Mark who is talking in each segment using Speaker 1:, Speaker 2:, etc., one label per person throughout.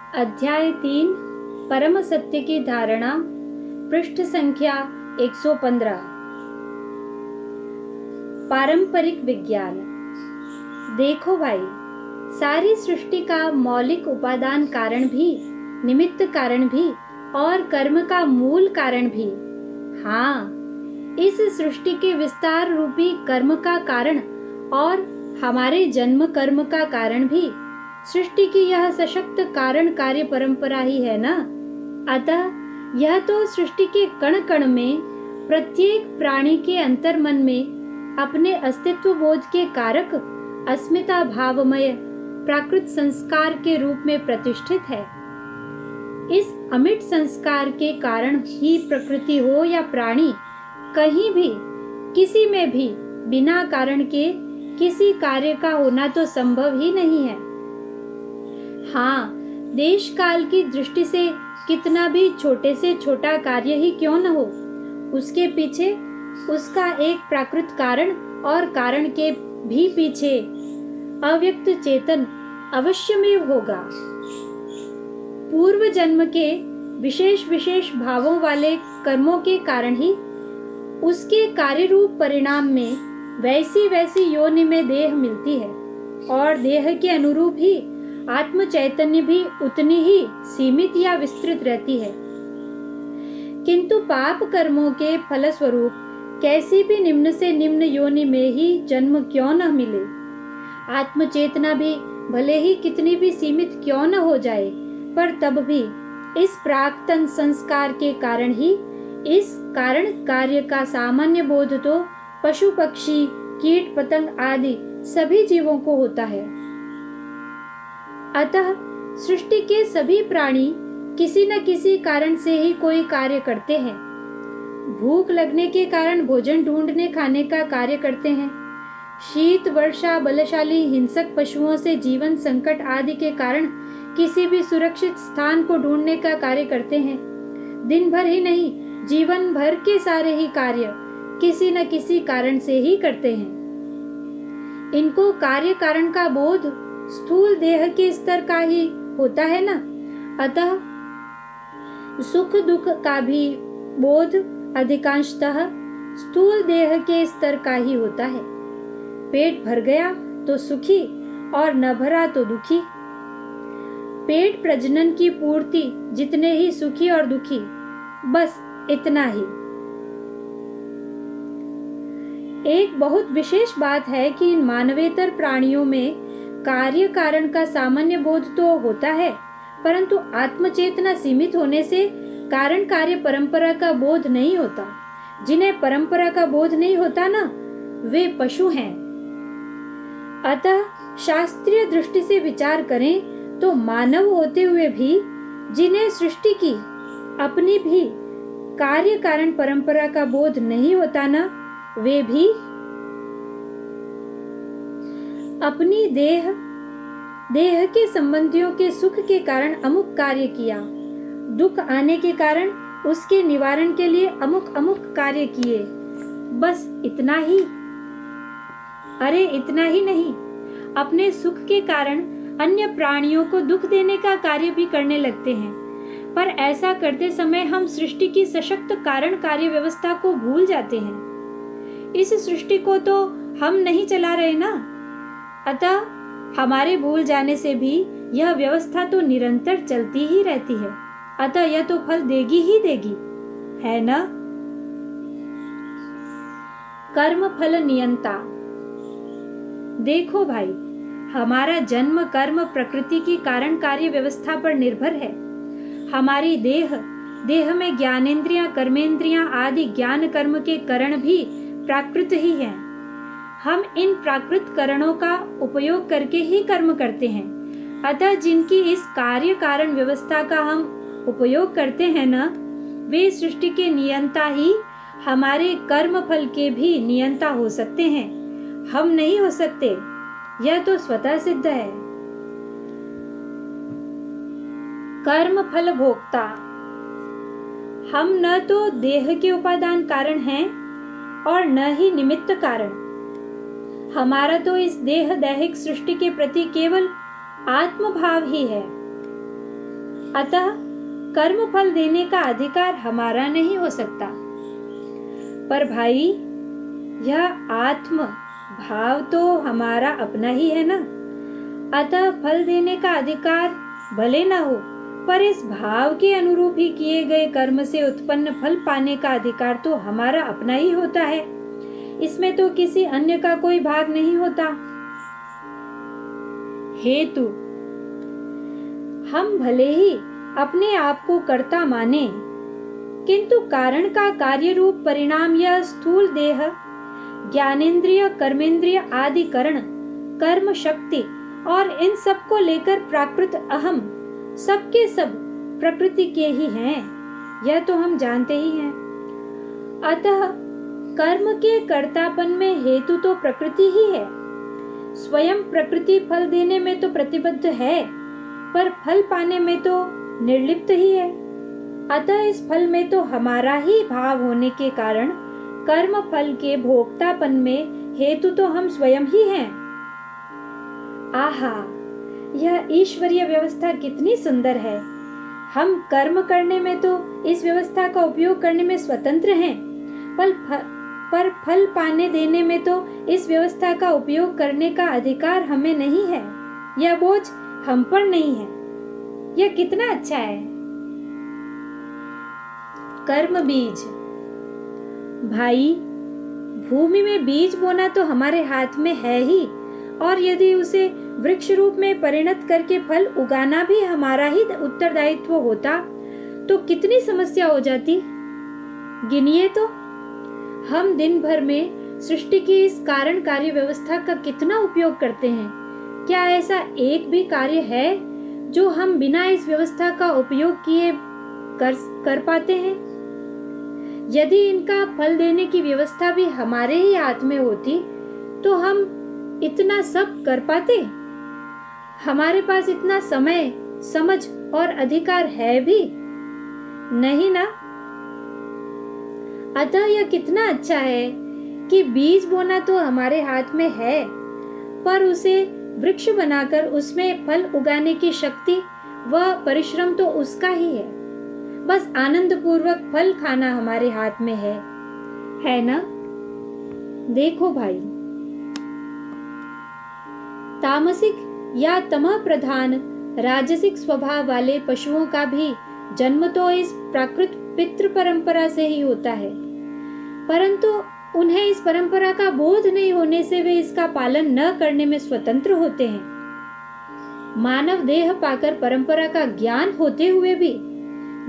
Speaker 1: अध्याय 3 परम सत्य की धारणा, पृष्ठ संख्या 115। पारंपरिक विज्ञान। देखो भाई, सारी सृष्टि का मौलिक उपादान कारण भी, निमित्त कारण भी और कर्म का मूल कारण भी, हाँ, इस सृष्टि के विस्तार रूपी कर्म का कारण और हमारे जन्म कर्म का कारण भी सृष्टि की यह सशक्त कारण कार्य परंपरा ही है ना। अतः यह तो सृष्टि के कण कण में, प्रत्येक प्राणी के अंतर्मन में अपने अस्तित्व बोध के कारक अस्मिता भावमय प्राकृत संस्कार के रूप में प्रतिष्ठित है। इस अमिट संस्कार के कारण ही प्रकृति हो या प्राणी, कहीं भी किसी में भी बिना कारण के किसी कार्य का होना तो संभव ही नहीं है। हाँ, देश काल की दृष्टि से कितना भी छोटे से छोटा कार्य ही क्यों न हो, उसके पीछे उसका एक प्राकृत कारण और कारण के भी पीछे अव्यक्त चेतन अवश्यमेव होगा। पूर्व जन्म के विशेष विशेष भावों वाले कर्मों के कारण ही उसके कार्य रूप परिणाम में वैसी वैसी योनि में देह मिलती है और देह के अनुरूप ही आत्म चैतन्य भी उतनी ही सीमित या विस्तृत रहती है। किंतु पाप कर्मों के फलस्वरूप कैसी भी निम्न से निम्न योनि में ही जन्म क्यों न मिले, आत्म चेतना भी भले ही कितनी भी सीमित क्यों न हो जाए, पर तब भी इस प्राक्तन संस्कार के कारण ही इस कारण कार्य का सामान्य बोध तो पशु पक्षी कीट पतंग आदि सभी जीवों को होता है। अतः सृष्टि के सभी प्राणी किसी न किसी कारण से ही कोई कार्य करते हैं। भूख लगने के कारण भोजन ढूंढने खाने का कार्य करते हैं। शीत वर्षा बलशाली हिंसक पशुओं से जीवन संकट आदि के कारण किसी भी सुरक्षित स्थान को ढूंढने का कार्य करते हैं। दिन भर ही नहीं, जीवन भर के सारे ही कार्य किसी न किसी कारण से ही करते हैं। इनको कार्य कारण का बोध स्थूल देह के स्तर का ही होता है ना। अतः सुख दुख का भी बोध अधिकांशतः स्थूल देह के स्तर का ही होता है। पेट भर गया तो सुखी और न भरा तो दुखी। पेट प्रजनन की पूर्ति, जितने ही सुखी और दुखी, बस इतना ही। एक बहुत विशेष बात है कि इन मानवेतर प्राणियों में कार्य कारण का सामान्य बोध तो होता है, परंतु आत्मचेतना सीमित होने से कारण कार्य परंपरा का बोध नहीं होता। जिन्हें परंपरा का बोध नहीं होता ना, वे पशु हैं। अतः शास्त्रीय दृष्टि से विचार करें तो मानव होते हुए भी जिन्हें सृष्टि की अपनी भी कार्य कारण परंपरा का बोध नहीं होता ना, वे भी अपनी देह के संबंधियों के सुख के कारण अमुक कार्य किया, दुख आने के कारण उसके निवारण के लिए अमुक अमुक कार्य किए, बस इतना ही। अरे इतना ही नहीं, अपने सुख के कारण अन्य प्राणियों को दुख देने का कार्य भी करने लगते हैं। पर ऐसा करते समय हम सृष्टि की सशक्त कारण कार्य व्यवस्था को भूल जाते हैं। इस सृष्टि को तो हम नहीं चला रहे ना। अतः हमारे भूल जाने से भी यह व्यवस्था तो निरंतर चलती ही रहती है। अतः यह तो फल देगी ही देगी, है ना। कर्म फल नियंता। देखो भाई, हमारा जन्म कर्म प्रकृति की कारण कार्य व्यवस्था पर निर्भर है। हमारी देह में ज्ञानेंद्रियां कर्मेंद्रियां आदि ज्ञान कर्म के करण भी प्राकृत ही हैं। हम इन प्राकृत करणों का उपयोग करके ही कर्म करते हैं। अतः जिनकी इस कार्य कारण व्यवस्था का हम उपयोग करते हैं ना, वे सृष्टि के नियंता ही हमारे कर्म फल के भी नियंता हो सकते हैं। हम नहीं हो सकते, यह तो स्वतः सिद्ध है। कर्म फल भोक्ता। हम न तो देह के उपादान कारण हैं और न ही निमित्त कारण। हमारा तो इस देह दैहिक सृष्टि के प्रति केवल आत्मभाव ही है। अतः कर्म फल देने का अधिकार हमारा नहीं हो सकता। पर भाई, यह आत्म भाव तो हमारा अपना ही है ना। अतः फल देने का अधिकार भले ना हो, पर इस भाव के अनुरूप ही किए गए कर्म से उत्पन्न फल पाने का अधिकार तो हमारा अपना ही होता है। इसमें तो किसी अन्य का कोई भाग नहीं होता। हेतु: हम भले ही अपने आप को कर्ता माने, किंतु कारण का कार्य रूप परिणाम यह स्थूल देह, ज्ञानेंद्रिय, कर्मेंद्रिय आदि करण, कर्म शक्ति और इन सब को लेकर प्राकृत अहम सबके सब प्रकृति के ही हैं, यह तो हम जानते ही हैं। अतः कर्म के कर्तापन में हेतु तो प्रकृति ही है। स्वयं प्रकृति फल देने में तो प्रतिबद्ध है, पर फल पाने में तो निर्लिप्त ही है। अतः इस फल में तो हमारा ही भाव होने के कारण कर्म फल के भोक्तापन में हेतु तो हम स्वयं ही हैं। आहा, यह ईश्वरीय व्यवस्था कितनी सुंदर है। हम कर्म करने में तो इस व्यवस्था का उपयोग करने में स्वतंत्र हैं, पर फल पाने देने में तो इस व्यवस्था का उपयोग करने का अधिकार हमें नहीं है। यह बोझ हम पर नहीं है। यह कितना अच्छा है। कर्म बीज: भाई, भूमि में बीज बोना तो हमारे हाथ में है ही, और यदि उसे वृक्ष रूप में परिणत करके फल उगाना भी हमारा ही उत्तरदायित्व होता तो कितनी समस्या हो जाती। गिनिए तो, हम दिन भर में सृष्टि की इस कारण कार्य व्यवस्था का कितना उपयोग करते हैं। क्या ऐसा एक भी कार्य है जो हम बिना इस व्यवस्था का उपयोग किए कर पाते हैं? यदि इनका फल देने की व्यवस्था भी हमारे ही हाथ में होती तो हम इतना सब कर पाते? हमारे पास इतना समय, समझ और अधिकार है भी नहीं ना। अतः यह कितना अच्छा है कि बीज बोना तो हमारे हाथ में है, पर उसे वृक्ष बनाकर उसमें फल उगाने की शक्ति व परिश्रम तो उसका ही है। बस आनंद पूर्वक फल खाना हमारे हाथ में है ना। देखो भाई, तामसिक या तमः प्रधान राजसिक स्वभाव वाले पशुओं का भी जन्म तो इस प्राकृत पितृ परंपरा से ही होता है, परंतु उन्हें इस परंपरा का बोध नहीं होने से वे इसका पालन न करने में स्वतंत्र होते हैं। मानव देह पाकर परंपरा का ज्ञान होते हुए भी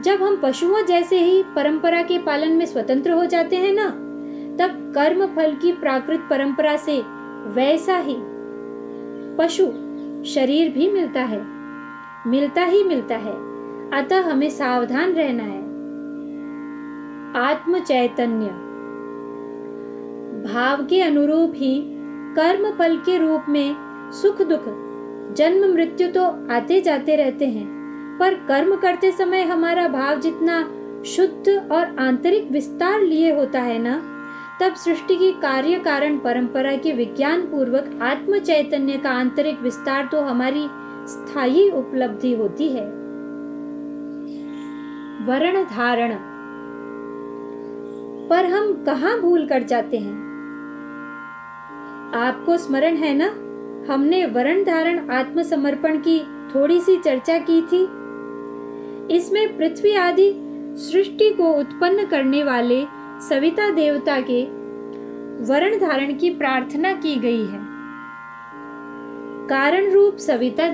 Speaker 1: जब हम पशुओं जैसे ही परंपरा के पालन में स्वतंत्र हो जाते हैं ना, तब कर्म फल की प्राकृत परंपरा से वैसा ही पशु शरीर भी मिलता है। अतः हमें सावधान रहना है। आत्म चैतन्य भाव के अनुरूप ही कर्म फल के रूप में सुख दुख, जन्म मृत्यु तो आते जाते रहते हैं, पर कर्म करते समय हमारा भाव जितना शुद्ध और आंतरिक विस्तार लिए होता है ना, तब सृष्टि की कार्य कारण परंपरा के विज्ञान पूर्वक आत्म चैतन्य का आंतरिक विस्तार तो हमारी स्थायी उपलब्धि होती है। वर्ण धारण पर हम कहाँ भूल कर जाते हैं। आपको स्मरण है ना, हमने वर्ण धारण आत्मसमर्पण की थोड़ी सी चर्चा की थी। इसमें पृथ्वी आदि सृष्टि को उत्पन्न करने वाले सविता देवता के वर्ण धारण की प्रार्थना की गई है। कारण रूप सविता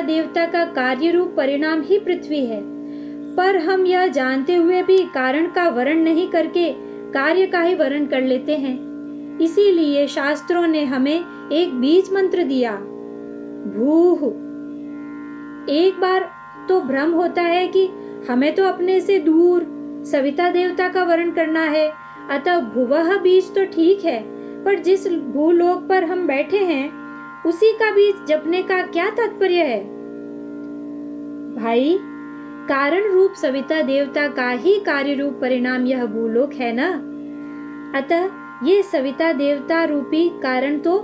Speaker 1: देवता का कार्य रूप परिणाम ही पृथ्वी है, पर हम यह जानते हुए भी कारण का वर्ण नहीं करके कार्य का ही वर्ण कर लेते हैं। इसीलिए शास्त्रों ने हमें एक बीज मंत्र दिया, भूः। एक बार तो भ्रम होता है कि हमें तो अपने से दूर सविता देवता का वर्ण करना है, अतः भुवः बीज तो ठीक है, पर जिस भूलोक पर हम बैठे हैं उसी का बीज जपने का क्या तात्पर्य है। भाई, कारण रूप सविता देवता का ही कार्य रूप परिणाम यह भूलोक है ना। अतः ये सविता देवता रूपी कारण तो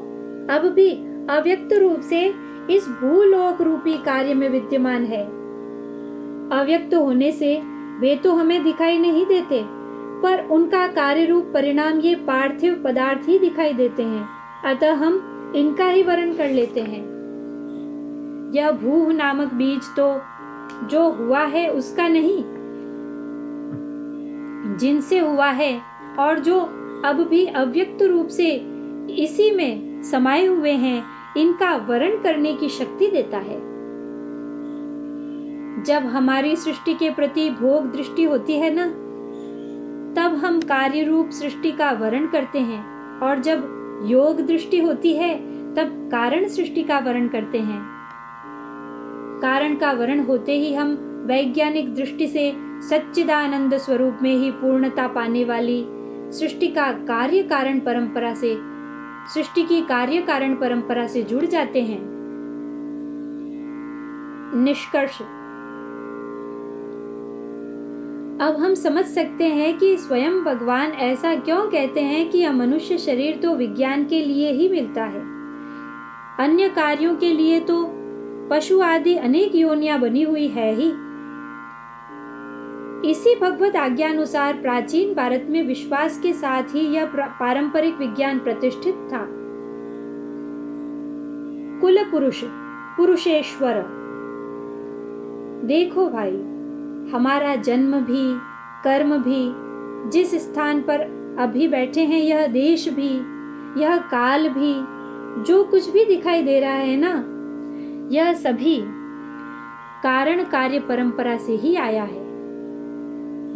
Speaker 1: अब भी अव्यक्त रूप से इस भूलोक रूपी कार्य में विद्यमान है। अव्यक्त होने से वे तो हमें दिखाई नहीं देते, पर उनका कार्य रूप परिणाम ये पार्थिव पदार्थ ही दिखाई देते हैं, अतः हम इनका ही वर्ण कर लेते हैं। यह भूह नामक बीज तो जो हुआ है उसका नहीं, जिनसे हुआ है और जो अब भी अव्यक्त रूप से इसी में समाये हुए हैं, इनका वर्ण करने की शक्ति देता है। जब हमारी सृष्टि के प्रति भोग दृष्टि होती है ना, तब हम कार्य रूप सृष्टि का वर्ण करते हैं, और जब योग दृष्टि होती है तब कारण सृष्टि का वर्ण करते हैं। कारण का वर्ण होते ही हम वैज्ञानिक दृष्टि से सच्चिदानंद स्वरूप में ही पूर्णता पाने वाली सृष्टि का कार्य कारण परंपरा से, सृष्टि की कार्य कारण परंपरा से जुड़ जाते हैं। निष्कर्ष, अब हम समझ सकते हैं कि स्वयं भगवान ऐसा क्यों कहते हैं कि यह मनुष्य शरीर तो विज्ञान के लिए ही मिलता है, अन्य कार्यों के लिए तो पशु आदि अनेक योनियां बनी हुई है ही। इसी भगवत आज्ञानुसार प्राचीन भारत में विश्वास के साथ ही यह पारंपरिक विज्ञान प्रतिष्ठित था। कुल पुरुष, पुरुषेश्वर। देखो भाई, हमारा जन्म भी, कर्म भी, जिस स्थान पर अभी बैठे हैं, यह देश भी, यह काल भी, जो कुछ भी दिखाई दे रहा है ना, यह सभी कारण कार्य परंपरा से ही आया है।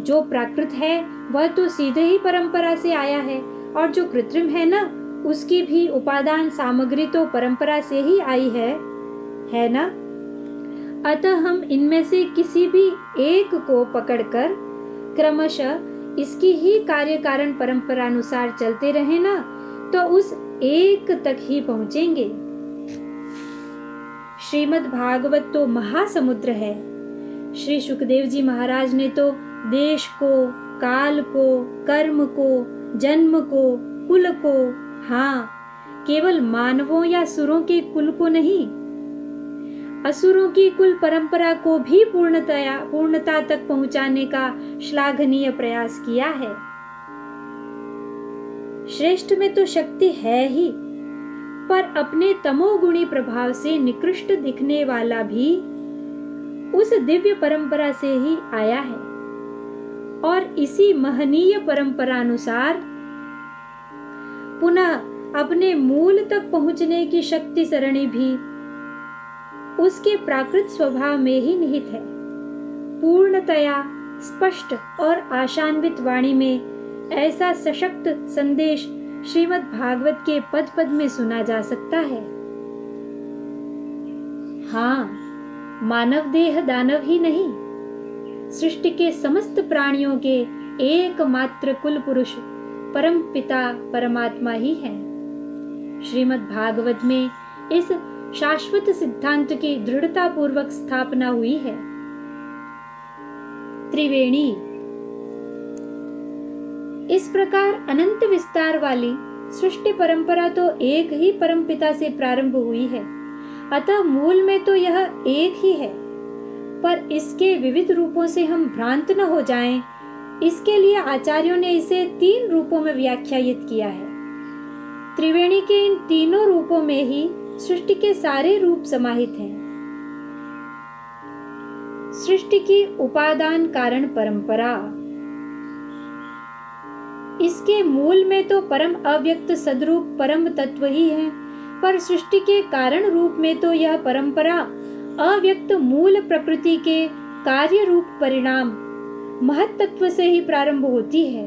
Speaker 1: जो प्राकृत है वह तो सीधे ही परंपरा से आया है, और जो कृत्रिम है ना, उसकी भी उपादान सामग्री तो परंपरा से ही आई है ना। अतः हम इनमें से किसी भी एक को पकड़कर क्रमशः इसकी ही कार्य कारण परंपरा अनुसार चलते रहे ना, तो उस एक तक ही पहुंचेंगे। श्रीमद् भागवत तो महासमुद्र है। श्री सुखदेव जी महाराज ने तो देश को, काल को, कर्म को, जन्म को, कुल को, हाँ, केवल मानवों या सुरों के कुल को नहीं, असुरों की कुल परंपरा को भी पूर्णता तक पहुंचाने का श्लाघनीय प्रयास किया है। श्रेष्ठ में तो शक्ति है ही, पर अपने तमोगुणी प्रभाव से निकृष्ट दिखने वाला भी उस दिव्य परंपरा से ही आया है, और इसी महनीय परंपरा अनुसार पुनः अपने मूल तक पहुंचने की शक्ति सरणी भी उसके प्राकृत स्वभाव में ही निहित है। पूर्णतया स्पष्ट और आशान्वित वाणी में ऐसा सशक्त संदेश श्रीमद् भागवत के पद पद में सुना जा सकता है। हाँ, मानव देह दानव ही नहीं, सृष्टि के समस्त प्राणियों के एकमात्र कुल पुरुष परम पिता परमात्मा ही है। श्रीमद् भागवत में इस शाश्वत सिद्धांत की दृढ़ता पूर्वक स्थापना हुई है। त्रिवेणी। इस प्रकार अनंत विस्तार वाली सृष्टि परंपरा तो एक ही परमपिता से प्रारंभ हुई है, अतः मूल में तो यह एक ही है, पर इसके विविध रूपों से हम भ्रांत न हो जाएं, इसके लिए आचार्यों ने इसे 3 रूपों में व्याख्यायित किया है। त्रिवेणी के इन तीनों रूपों में ही सृष्टि के सारे रूप समाहित हैं। सृष्टि की उपादान कारण परंपरा, इसके मूल में तो परम अव्यक्त सदरूप परम तत्व ही है, पर सृष्टि के कारण रूप में तो यह परंपरा अव्यक्त मूल प्रकृति के कार्य रूप परिणाम महत तत्व से ही प्रारंभ होती है।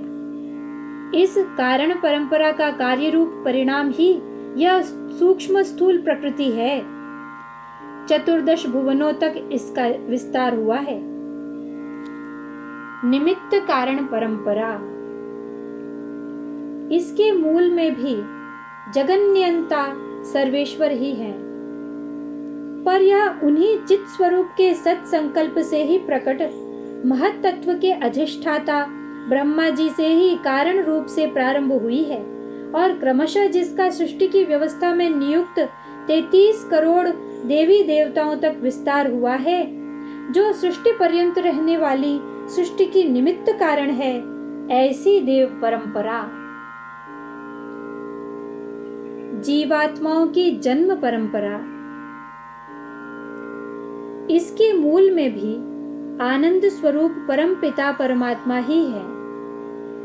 Speaker 1: इस कारण परंपरा का कार्य रूप परिणाम ही यह सूक्ष्म स्थूल प्रकृति है। 14 भुवनों तक इसका विस्तार हुआ है। निमित्त कारण परंपरा, इसके मूल में भी जगन्यंता सर्वेश्वर ही है, पर यह उन्हीं चित स्वरूप के सत संकल्प से ही प्रकट महत तत्व के अधिष्ठाता ब्रह्मा जी से ही कारण रूप से प्रारंभ हुई है, और क्रमशः जिसका सृष्टि की व्यवस्था में नियुक्त 33 करोड़ देवी देवताओं तक विस्तार हुआ है, जो सृष्टि पर्यंत रहने वाली सृष्टि की निमित्त कारण है, ऐसी देव परंपरा। जीवात्माओं की जन्म परंपरा। इसके मूल में भी आनंद स्वरूप परम पिता परमात्मा ही है,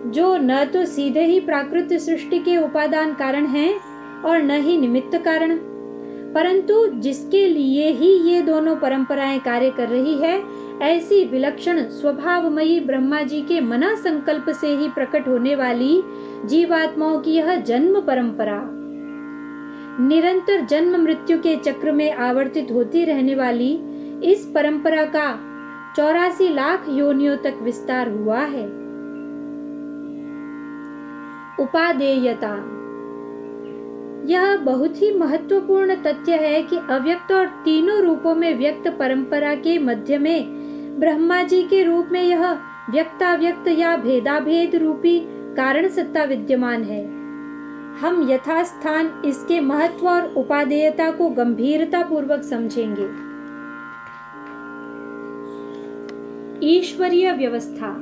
Speaker 1: जो न तो सीधे ही प्राकृत सृष्टि के उपादान कारण हैं और न ही निमित्त कारण, परंतु जिसके लिए ही ये दोनों परंपराएं कार्य कर रही है, ऐसी विलक्षण स्वभावमयी ब्रह्मा जी के मना संकल्प से ही प्रकट होने वाली जीवात्माओं की यह जन्म परंपरा, निरंतर जन्म मृत्यु के चक्र में आवर्तित होती रहने वाली इस परंपरा का 84 लाख योनियों तक विस्तार हुआ है। उपादेयता। यह बहुत ही महत्वपूर्ण तथ्य है कि अव्यक्त और तीनों रूपों में व्यक्त परंपरा के मध्य में ब्रह्मा जी के रूप में यह व्यक्ताव्यक्त या भेदाभेद रूपी कारण सत्ता विद्यमान है। हम यथास्थान इसके महत्व और उपादेयता को गंभीरता पूर्वक समझेंगे। ईश्वरीय व्यवस्था।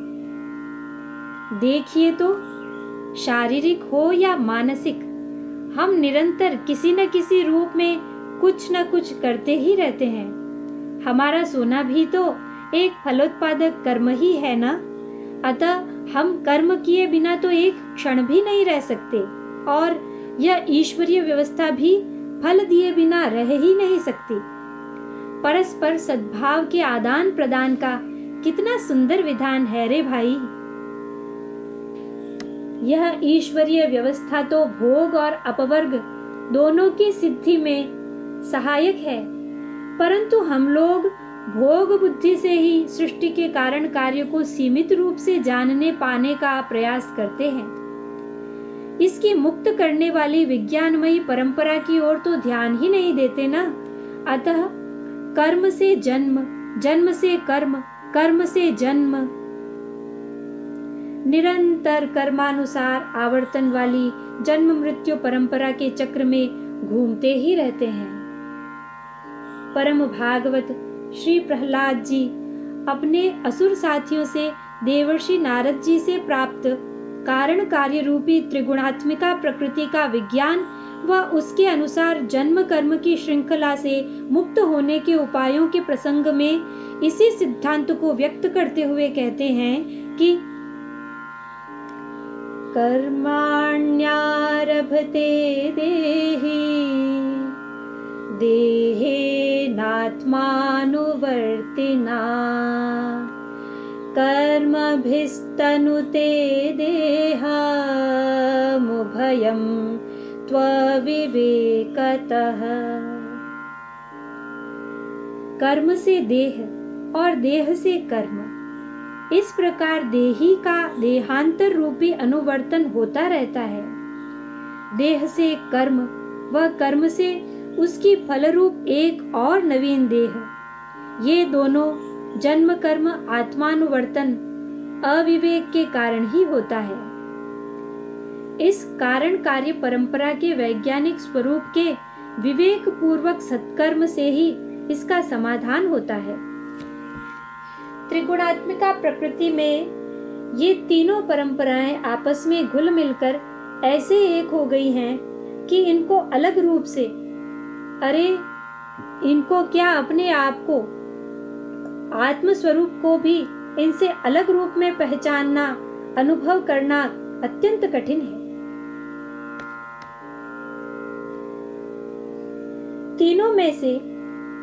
Speaker 1: देखिए तो, शारीरिक हो या मानसिक, हम निरंतर किसी न किसी रूप में कुछ न कुछ करते ही रहते हैं। हमारा सोना भी तो एक फलोत्पादक कर्म ही है ना। अतः हम कर्म किए बिना तो एक क्षण भी नहीं रह सकते, और यह ईश्वरीय व्यवस्था भी फल दिए बिना रह ही नहीं सकती। परस्पर सद्भाव के आदान प्रदान का कितना सुंदर विधान है रे भाई। यह ईश्वरीय व्यवस्था तो भोग और अपवर्ग दोनों की सिद्धि में सहायक है, परंतु हम लोग भोग बुद्धि से ही सृष्टि के कारण कार्य को सीमित रूप से जानने पाने का प्रयास करते हैं। इसकी मुक्त करने वाली विज्ञानमयी परंपरा की ओर तो ध्यान ही नहीं देते ना। अतः कर्म से जन्म, जन्म से कर्म, कर्म से जन्म, निरंतर कर्मानुसार आवर्तन वाली जन्म मृत्यु परंपरा के चक्र में घूमते ही रहते हैं। परम भागवत श्री प्रहलाद जी अपने असुर साथियों से देवर्षि नारद जी से प्राप्त कारण कार्य रूपी त्रिगुणात्मिका प्रकृति का विज्ञान व उसके अनुसार जन्म कर्म की श्रृंखला से मुक्त होने के उपायों के प्रसंग में इसी सिद्धांत को व्यक्त करते हुए कहते हैं कि कर्माण्यारभते देहि देहेनात्मानुवर्तिना कर्मभिस्तनुते देहमुभयं त्वविवेकतः। कर्म से देह और देह से कर्म, इस प्रकार देही का देहांतर रूपी अनुवर्तन होता रहता है। देह से कर्म व कर्म से उसकी फलरूप एक और नवीन देह, ये दोनों जन्म कर्म आत्मानुवर्तन अविवेक के कारण ही होता है। इस कारण कार्य परंपरा के वैज्ञानिक स्वरूप के विवेक पूर्वक सत्कर्म से ही इसका समाधान होता है। त्रिगुणात्मिका प्रकृति में ये तीनों परंपराएं आपस में घुल मिलकर ऐसे एक हो गई हैं कि इनको अलग रूप से, अरे इनको क्या, अपने आप को, आत्म स्वरूप को भी इनसे अलग रूप में पहचानना, अनुभव करना अत्यंत कठिन है। तीनों में से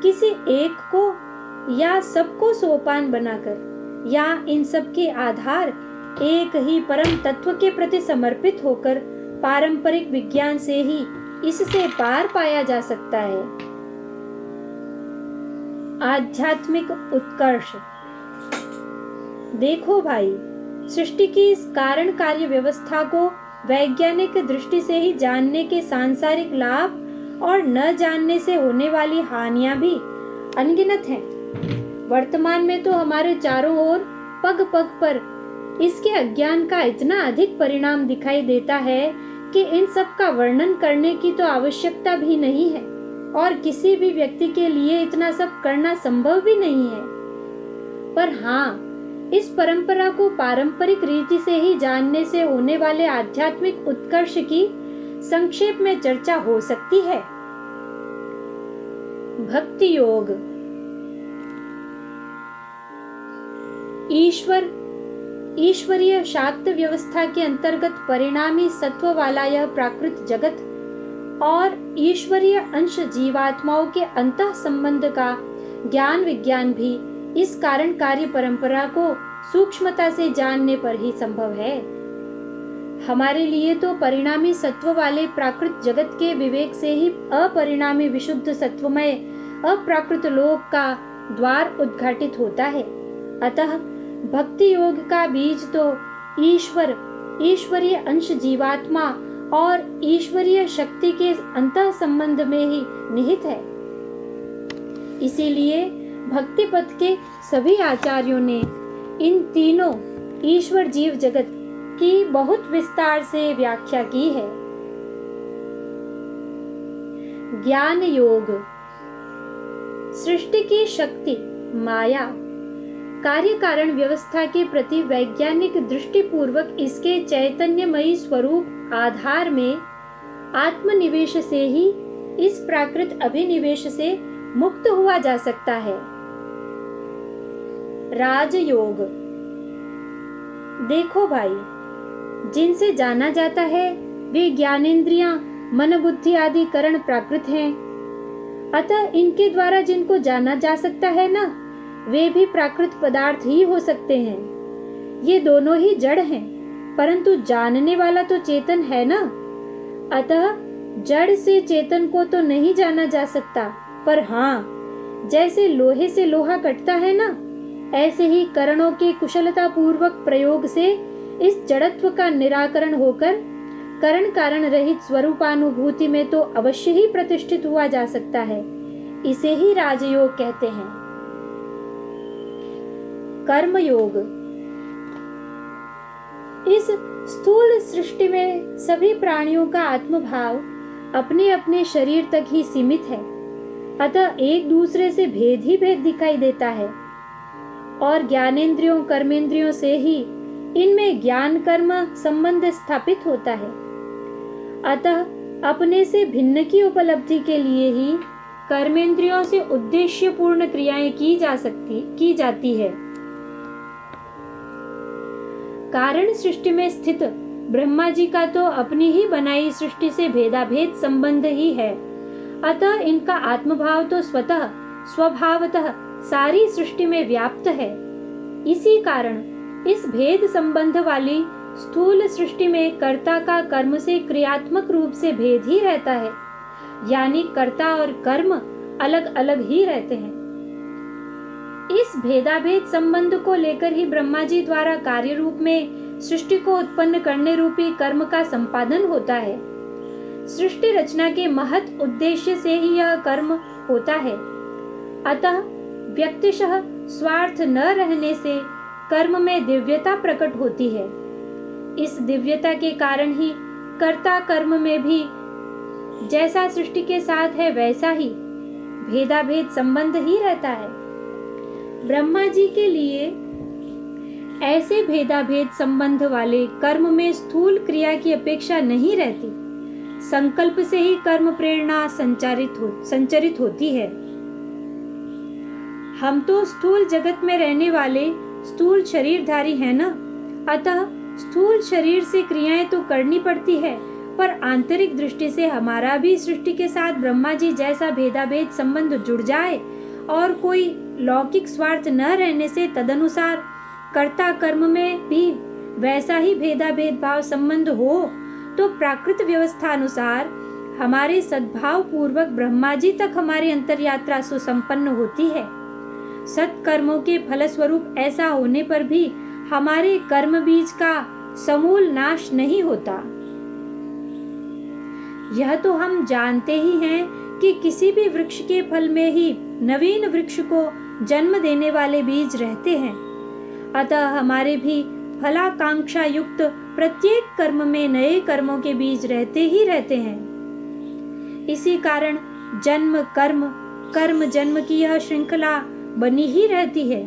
Speaker 1: किसी एक को या सबको सोपान बनाकर या इन सब के आधार एक ही परम तत्व के प्रति समर्पित होकर पारंपरिक विज्ञान से ही इससे पार पाया जा सकता है। आध्यात्मिक उत्कर्ष। देखो भाई, सृष्टि की इस कारण कार्य व्यवस्था को वैज्ञानिक दृष्टि से ही जानने के सांसारिक लाभ और न जानने से होने वाली हानियां भी अनगिनत हैं। वर्तमान में तो हमारे चारों ओर पग पग पर इसके अज्ञान का इतना अधिक परिणाम दिखाई देता है कि इन सब का वर्णन करने की तो आवश्यकता भी नहीं है। और किसी भी व्यक्ति के लिए इतना सब करना संभव भी नहीं है। पर हाँ, इस परंपरा को पारंपरिक रीति से ही जानने से होने वाले आध्यात्मिक उत्कर्ष की संक्षेप में चर्चा हो सकती है। भक्ति योग। ईश्वरीय शाक्त व्यवस्था के अंतर्गत परिणामी सत्व वाला यह प्राकृत जगत और ईश्वरीय अंश जीवात्माओं के अंतः संबंध का ज्ञान विज्ञान भी इस कारण कार्य परंपरा को सूक्ष्मता से जानने पर ही संभव है। हमारे लिए तो परिणामी सत्व वाले प्राकृत जगत के विवेक से ही अपरिणामी विशुद्ध सत्वमय अप्राकृत लोक का द्वार उद्घाटित होता है। अतः भक्ति योग का बीज तो ईश्वरीय अंश जीवात्मा और ईश्वरीय शक्ति के अंतः संबंध में ही निहित है। इसीलिए भक्ति पथ के सभी आचार्यों ने इन तीनों ईश्वर जीव जगत की बहुत विस्तार से व्याख्या की है। ज्ञान योग। सृष्टि की शक्ति माया कार्य कारण व्यवस्था के प्रति वैज्ञानिक दृष्टिपूर्वक इसके चैतन्यमयी स्वरूप आधार में आत्मनिवेश से ही इस प्राकृत अभिनिवेश से मुक्त हुआ जा सकता है। राजयोग। देखो भाई, जिनसे जाना जाता है वे ज्ञानेंद्रियां, मन बुद्धि आदि करण प्राकृत हैं। अतः इनके द्वारा जिनको जाना जा सकता है ना, वे भी प्राकृत पदार्थ ही हो सकते हैं। ये दोनों ही जड़ हैं, परंतु जानने वाला तो चेतन है ना। अतः जड़ से चेतन को तो नहीं जाना जा सकता, पर हाँ, जैसे लोहे से लोहा कटता है ना, ऐसे ही करणों के कुशलता पूर्वक प्रयोग से इस जड़त्व का निराकरण होकर करण कारण रहित स्वरूपानुभूति में तो अवश्य ही प्रतिष्ठित हुआ जा सकता है। इसे ही राजयोग कहते हैं। कर्मयोग। इस स्थूल सृष्टि में सभी प्राणियों का आत्मभाव अपने अपने शरीर तक ही सीमित है। अतः एक दूसरे से भेद ही भेद दिखाई देता है और ज्ञानेंद्रियों कर्मेंद्रियों से ही इनमें ज्ञान कर्म संबंध स्थापित होता है। अतः अपने से भिन्न की उपलब्धि के लिए ही कर्मेंद्रियों से उद्देश्यपूर्ण क्रियाएं की जाती है। कारण सृष्टि में स्थित ब्रह्मा जी का तो अपनी ही बनाई सृष्टि से भेदाभेद संबंध ही है। अतः इनका आत्मभाव तो स्वतः स्वभावतः सारी सृष्टि में व्याप्त है। इसी कारण इस भेद संबंध वाली स्थूल सृष्टि में कर्ता का कर्म से क्रियात्मक रूप से भेद ही रहता है, यानी कर्ता और कर्म अलग अलग ही रहते हैं। इस भेदाभेद संबंध को लेकर ही ब्रह्मा जी द्वारा कार्य रूप में सृष्टि को उत्पन्न करने रूपी कर्म का संपादन होता है। सृष्टि रचना के महत् उद्देश्य से ही यह कर्म होता है। अतः व्यक्तिशः स्वार्थ न रहने से कर्म में दिव्यता प्रकट होती है। इस दिव्यता के कारण ही कर्ता कर्म में भी जैसा सृष्टि के साथ है वैसा ही भेदाभेद संबंध ही रहता है। ब्रह्मा जी के लिए ऐसे भेदाभेद संबंध वाले कर्म में स्थूल क्रिया की अपेक्षा नहीं रहती। संकल्प से ही कर्म प्रेरणा संचरित होती है। हम तो स्थूल जगत में रहने वाले स्थूल शरीरधारी हैं ना, अतः स्थूल शरीर से क्रियाएं तो करनी पड़ती है, पर आंतरिक दृष्टि से हमारा भी सृष्टि के साथ ब्रह्मा जी जैसा भेदाभेद संबंध जुड़ जाए और कोई लौकिक स्वार्थ न रहने से तदनुसार कर्ता कर्म में भी वैसा ही भेदाभेद भाव संबंध हो, तो प्राकृत व्यवस्था अनुसार हमारे सद्भाव पूर्वक ब्रह्मा जी तक हमारी अंतरयात्रा सुसंपन्न होती है। सत्कर्मों के फलस्वरूप ऐसा होने पर भी हमारे कर्म बीज का समूल नाश नहीं होता। यह तो हम जानते ही हैं कि किसी भी वृक्ष के फल में ही नवीन वृक्ष को जन्म देने वाले बीज रहते हैं। अतः हमारे भी फलाकांक्षा युक्त प्रत्येक कर्म में नए कर्मों के बीज रहते ही रहते हैं। इसी कारण जन्म कर्म, कर्म जन्म की यह श्रृंखला बनी ही रहती है।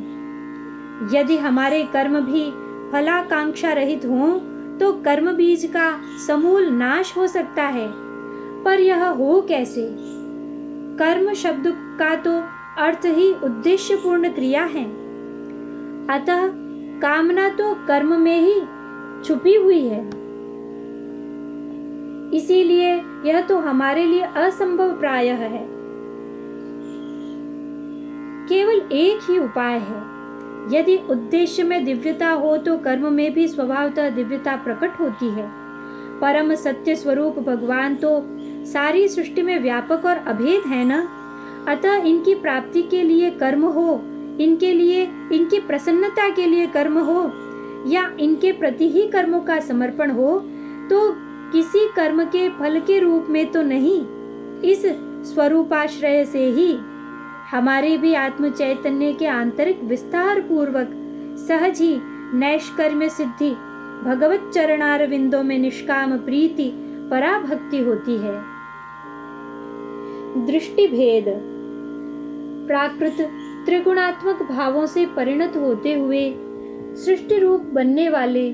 Speaker 1: यदि हमारे कर्म भी फलाकांक्षा रहित हों तो कर्म बीज का समूल नाश हो सकता है, पर यह हो कैसे? कर्म शब्द का तो अर्थ ही उद्देश्यपूर्ण क्रिया है, अतः कामना तो कर्म में ही छुपी हुई है। इसीलिए यह तो हमारे लिए असंभव प्रायः है। केवल एक ही उपाय है। यदि उद्देश्य में दिव्यता हो तो कर्म में भी स्वभावतः दिव्यता प्रकट होती है। परम सत्य स्वरूप भगवान तो सारी सृष्टि में व्यापक और अभेद है न, अतः इनकी प्राप्ति के लिए कर्म हो, इनके लिए, इनकी प्रसन्नता के लिए कर्म हो या इनके प्रति ही कर्मों का समर्पण हो, तो किसी कर्म के फल के रूप में तो नहीं, इस स्वरूपाश्रय से ही हमारे भी आत्म चैतन्य के आंतरिक विस्तार पूर्वक सहज ही नैष्कर्म्य सिद्धि, भगवत चरणारविंदों में निष्काम प्रीति, पराभक्ति होती है। दृष्टि भेद। प्राकृत त्रिगुणात्मक भावों से परिणत होते हुए सृष्टि रूप बनने वाले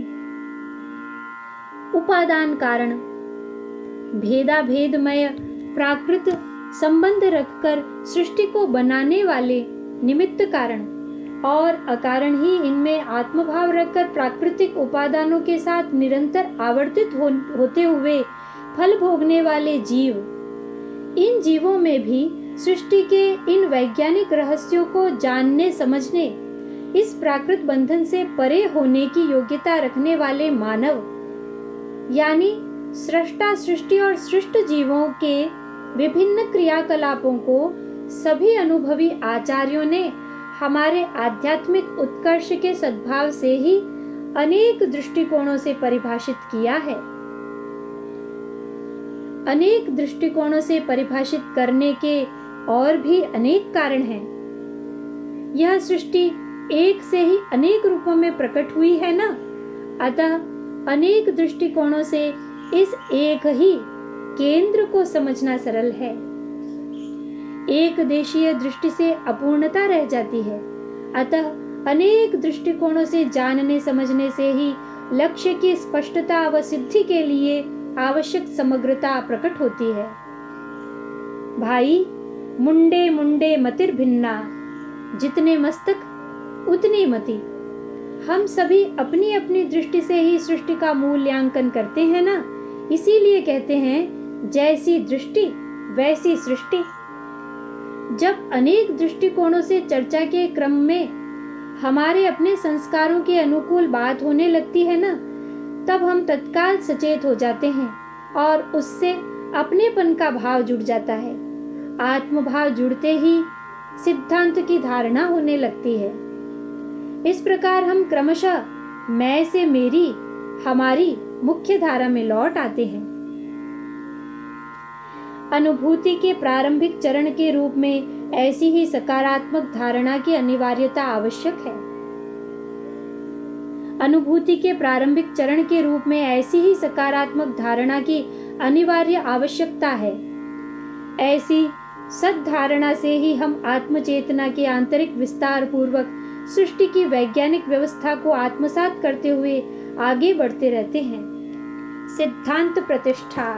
Speaker 1: उपादान कारण, भेदा भेदमय प्राकृत संबंध रखकर सृष्टि को बनाने वाले निमित्त कारण और अकारण ही इनमें आत्मभाव रखकर प्राकृतिक उपादानों के साथ निरंतर आवर्तित होते हुए फल भोगने वाले जीव, इन जीवों में भी सृष्टि के इन वैज्ञानिक रहस्यों को जानने समझने, इस प्राकृत बंधन से परे होने की योग्यता रखने वाले मानव, यानी सृष्टा सृष्टि और सृष्ट जीवों के विभिन्न क्रियाकलापों को सभी अनुभवी आचार्यों ने हमारे आध्यात्मिक उत्कर्ष के सद्भाव से ही अनेक दृष्टिकोणों से परिभाषित किया है। अनेक दृष्टिकोणों से परिभाषित करने के और भी अनेक कारण हैं। यह सृष्टि एक से ही अनेक रूपों में प्रकट हुई है ना, अतः अनेक दृष्टिकोणों से इस एक ही केंद्र को समझना सरल है। एक देशीय दृष्टि से अपूर्णता रह जाती है, अतः अनेक दृष्टिकोणों से जानने समझने से ही लक्ष्य की स्पष्टता व सिद्धि के लिए आवश्यक समग्रता प्रकट होती है। भाई, मुंडे मुंडे मतिर भिन्ना, जितने मस्तक उतनी मति। हम सभी अपनी अपनी दृष्टि से ही सृष्टि का मूल्यांकन करते हैं ना, इसीलिए कहते हैं जैसी दृष्टि वैसी सृष्टि। जब अनेक दृष्टिकोणों से चर्चा के क्रम में हमारे अपने संस्कारों के अनुकूल बात होने लगती है ना, तब हम तत्काल सचेत हो जाते हैं और उससे अपनेपन का भाव जुड़ जाता है। आत्मभाव जुड़ते ही सिद्धांत की धारणा होने लगती है। इस प्रकार हम क्रमशः मैं से मेरी, हमारी मुख्य धारा में लौट आते हैं। अनुभूति के प्रारंभिक चरण के रूप में ऐसी ही सकारात्मक धारणा की अनिवार्यता आवश्यक है। अनुभूति के प्रारंभिक चरण के रूप में ऐसी ही सकारात्मक धारणा की अनिवार्य आवश्यकता है। ऐसी सद्धारणा से ही हम आत्मचेतना के आंतरिक विस्तार पूर्वक सृष्टि की वैज्ञानिक व्यवस्था को आत्मसात करते हुए आगे बढ़ते रहते हैं। सिद्धांत प्रतिष्ठा।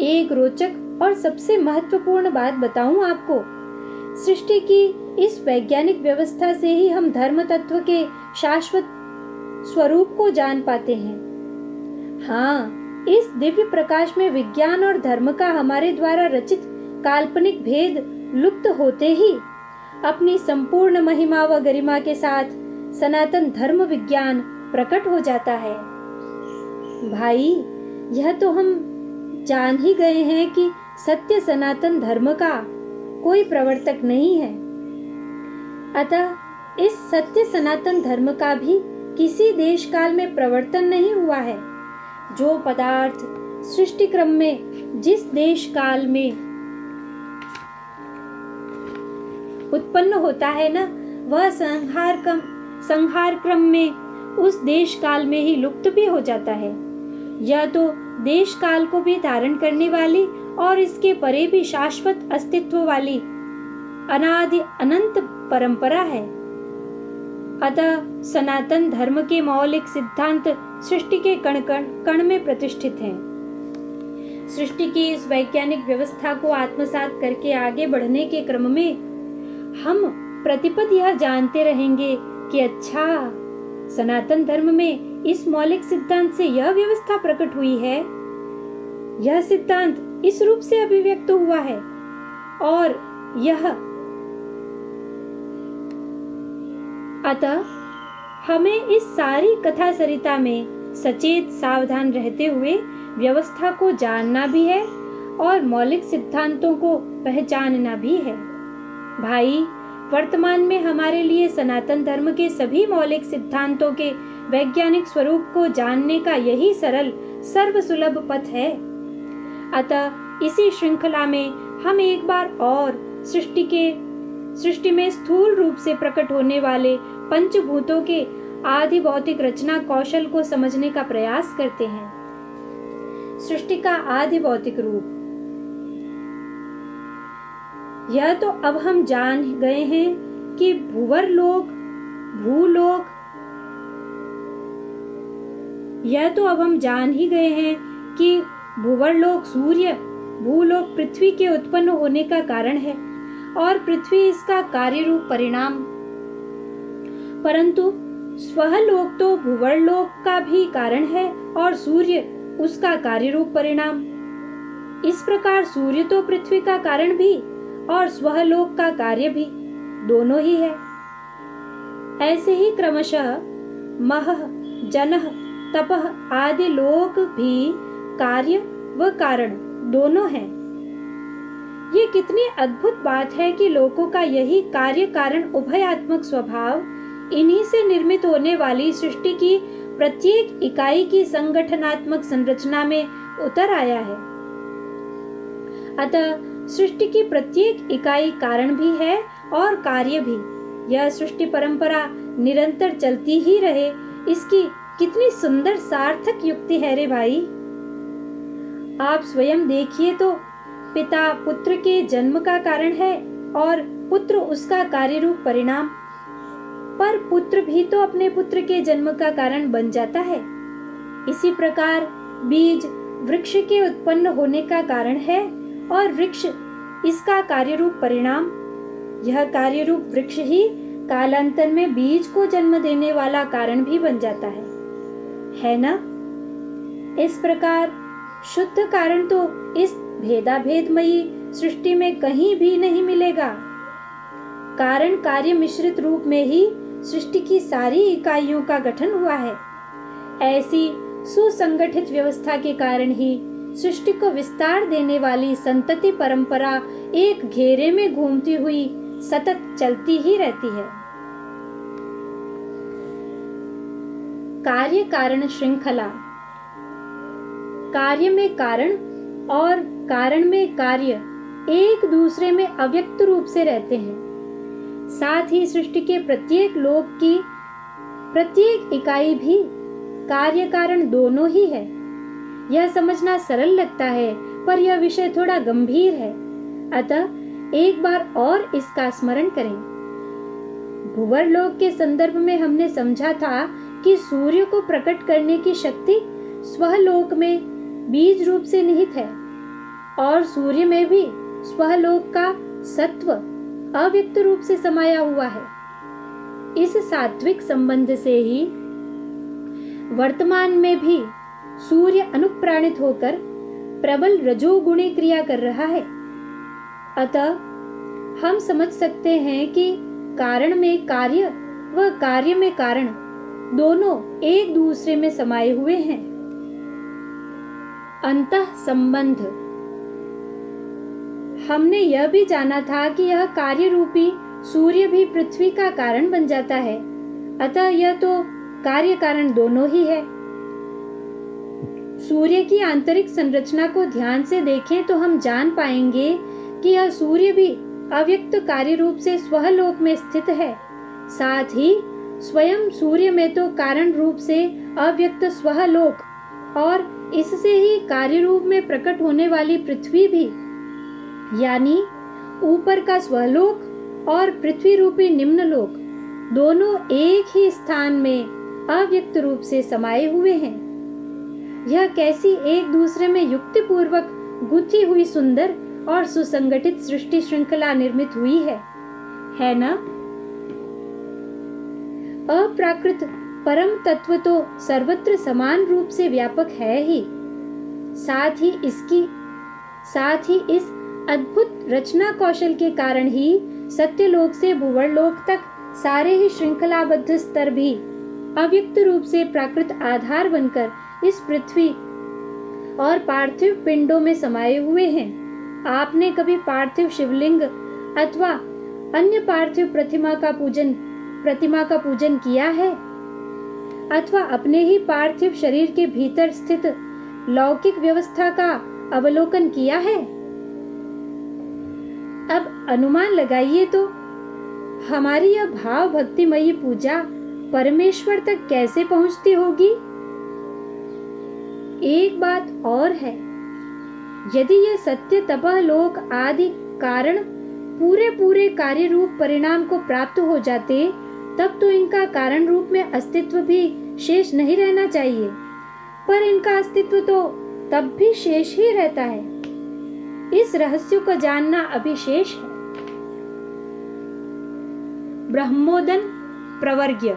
Speaker 1: एक रोचक और सबसे महत्वपूर्ण बात बताऊं आपको, सृष्टि की इस वैज्ञानिक व्यवस्था से ही हम धर्म तत्व के शाश्वत स्वरूप को जान पाते हैं। हाँ, इस दिव्य प्रकाश में विज्ञान और धर्म का हमारे द्वारा रचित काल्पनिक भेद लुप्त होते ही अपनी संपूर्ण महिमा व गरिमा के साथ सनातन धर्म विज्ञान प्रकट हो जाता है। भाई, यह तो हम जान ही गए हैं कि सत्य सनातन धर्म का कोई प्रवर्तक नहीं है, अतः इस सत्य सनातन धर्म का भी किसी देश काल में प्रवर्तन नहीं हुआ है। जो पदार्थ सृष्टि क्रम में जिस देश काल में उत्पन्न होता है ना, वह संहार क्रम में उस देश काल में ही लुप्त भी हो जाता है। यह तो देश काल को भी धारण करने वाली और इसके परे भी शाश्वत अस्तित्व वाली अनादि अनंत परंपरा है। अतः सनातन धर्म के मौलिक सिद्धांत सृष्टि के कण कण में प्रतिष्ठित हैं। सृष्टि की इस वैज्ञानिक व्यवस्था को आत्मसात करके आगे बढ़ने के क्रम में हम प्रतिपद यह जानते रहेंगे कि अच्छा, सनातन धर्म में इस मौलिक सिद्धांत से यह व्यवस्था प्रकट हुई है, यह सिद्धांत इस रूप से अभिव्यक्त हुआ है, और यह अतः हमें इस सारी कथा सरिता में सचेत सावधान रहते हुए व्यवस्था को जानना भी है और मौलिक सिद्धांतों को पहचानना भी है। भाई, वर्तमान में हमारे लिए सनातन धर्म के सभी मौलिक सिद्धांतों के वैज्ञानिक स्वरूप को जानने का यही सरल सर्वसुलभ पथ है। अतः इसी श्रृंखला में हम एक बार और सृष्टि में स्थूल रूप से प्रकट होने वाले पंचभूतों के आदि भौतिक रचना कौशल को समझने का प्रयास करते हैं। सृष्टि का आदि भौतिक रूप यह तो अब हम जान गए हैं कि भूवरलोक, भूलोक, यह तो अब हम जान ही गए हैं कि भूवरलोक सूर्य, भूलोक पृथ्वी के उत्पन्न होने का कारण है और पृथ्वी इसका कार्य रूप परिणाम। परंतु स्वलोक तो भूवरलोक का भी कारण है और सूर्य उसका कार्य रूप परिणाम। इस प्रकार सूर्य तो पृथ्वी का कारण भी और स्वलोक का कार्य भी दोनों ही है। ऐसे ही क्रमशः महः, जनः, तपः आदि लोक भी कार्य व कारण दोनों हैं। ये कितनी अद्भुत बात है कि लोकों का यही कार्य कारण उभयात्मक स्वभाव इन्हीं से निर्मित होने वाली सृष्टि की प्रत्येक इकाई की संगठनात्मक संरचना में उतर आया है। अतः सृष्टि की प्रत्येक इकाई कारण भी है और कार्य भी। यह सृष्टि परंपरा निरंतर चलती ही रहे, इसकी कितनी सुंदर सार्थक युक्ति है रे भाई। आप स्वयं देखिए तो, पिता पुत्र के जन्म का कारण है और पुत्र उसका कार्य रूप परिणाम, पर पुत्र भी तो अपने पुत्र के जन्म का कारण बन जाता है। इसी प्रकार बीज वृक्ष के उत्पन्न होने का कारण है और वृक्ष इसका कार्य रूप परिणाम। यह कार्य रूप वृक्ष ही कालांतर में बीज को जन्म देने वाला कारण भी बन जाता है ना? इस प्रकार शुद्ध कारण तो इस भेदाभेदमयी सृष्टि में कहीं भी नहीं मिलेगा। कारण कार्य मिश्रित रूप में ही सृष्टि की सारी इकाइयों का गठन हुआ है। ऐसी सुसंगठित व्यवस्था के कारण ही सृष्टि को विस्तार देने वाली संतति परंपरा एक घेरे में घूमती हुई सतत चलती ही रहती है। कार्य कारण श्रृंखला। कार्य में कारण और कारण में कार्य एक दूसरे में अव्यक्त रूप से रहते हैं। साथ ही सृष्टि के प्रत्येक लोक की प्रत्येक इकाई भी कार्य कारण दोनों ही है। यह समझना सरल लगता है, पर यह विषय थोड़ा गंभीर है। अतः एक बार और इसका स्मरण करें। भूवरलोक के संदर्भ में हमने समझा था कि सूर्य को प्रकट करने की शक्ति स्वलोक में बीज रूप से निहित है और सूर्य में भी स्वलोक का सत्व अव्यक्त रूप से समाया हुआ है। इस सात्विक संबंध से ही वर्तमान में भी सूर्य अनुप्राणित होकर प्रबल रजोगुणी क्रिया कर रहा है। अतः हम समझ सकते हैं कि कारण में कार्य व कार्य में कारण दोनों एक दूसरे में समाये हुए हैं। अंतः संबंध। हमने यह भी जाना था कि यह कार्य रूपी सूर्य भी पृथ्वी का कारण बन जाता है। अतः यह तो कार्य कारण दोनों ही है। सूर्य की आंतरिक संरचना को ध्यान से देखें तो हम जान पाएंगे कि यह सूर्य भी अव्यक्त कार्य रूप से स्वलोक में स्थित है। साथ ही स्वयं सूर्य में तो कारण रूप से अव्यक्त स्वलोक और इससे ही कार्य रूप में प्रकट होने वाली पृथ्वी भी, यानी ऊपर का स्वलोक और पृथ्वी रूपी निम्न लोक, दोनों एक ही स्थान में अव्यक्त रूप से समाये हुए हैं। यह कैसी एक दूसरे में युक्ति पूर्वक गुथी हुई सुंदर और सुसंगठित सृष्टि श्रृंखला निर्मित हुई है ना? अप्राकृत परम तत्व तो सर्वत्र समान रूप से व्यापक है ही, साथ ही इस अद्भुत रचना कौशल के कारण ही सत्यलोक से भुवर्लोक तक सारे ही श्रृंखलाबद्ध स्तर भी अव्यक्त रूप से प्राकृत आधार बनकर इस पृथ्वी और पार्थिव पिंडों में समाये हुए हैं। आपने कभी पार्थिव शिवलिंग अथवा अन्य पार्थिव प्रतिमा का पूजन किया है? अथवा अपने ही पार्थिव शरीर के भीतर स्थित लौकिक व्यवस्था का अवलोकन किया है? अब अनुमान लगाइए तो हमारी यह भाव भक्तिमयी पूजा परमेश्वर तक कैसे पहुंचती होगी? एक बात और है, यदि यह सत्य तपह लोक आदि कारण पूरे कार्य रूप परिणाम को प्राप्त हो जाते, तब तो इनका कारण रूप में अस्तित्व भी शेष नहीं रहना चाहिए, पर इनका अस्तित्व तो तब भी शेष ही रहता है। इस रहस्य को जानना अभी शेष है। ब्रह्मोदन प्रवर्ग्य।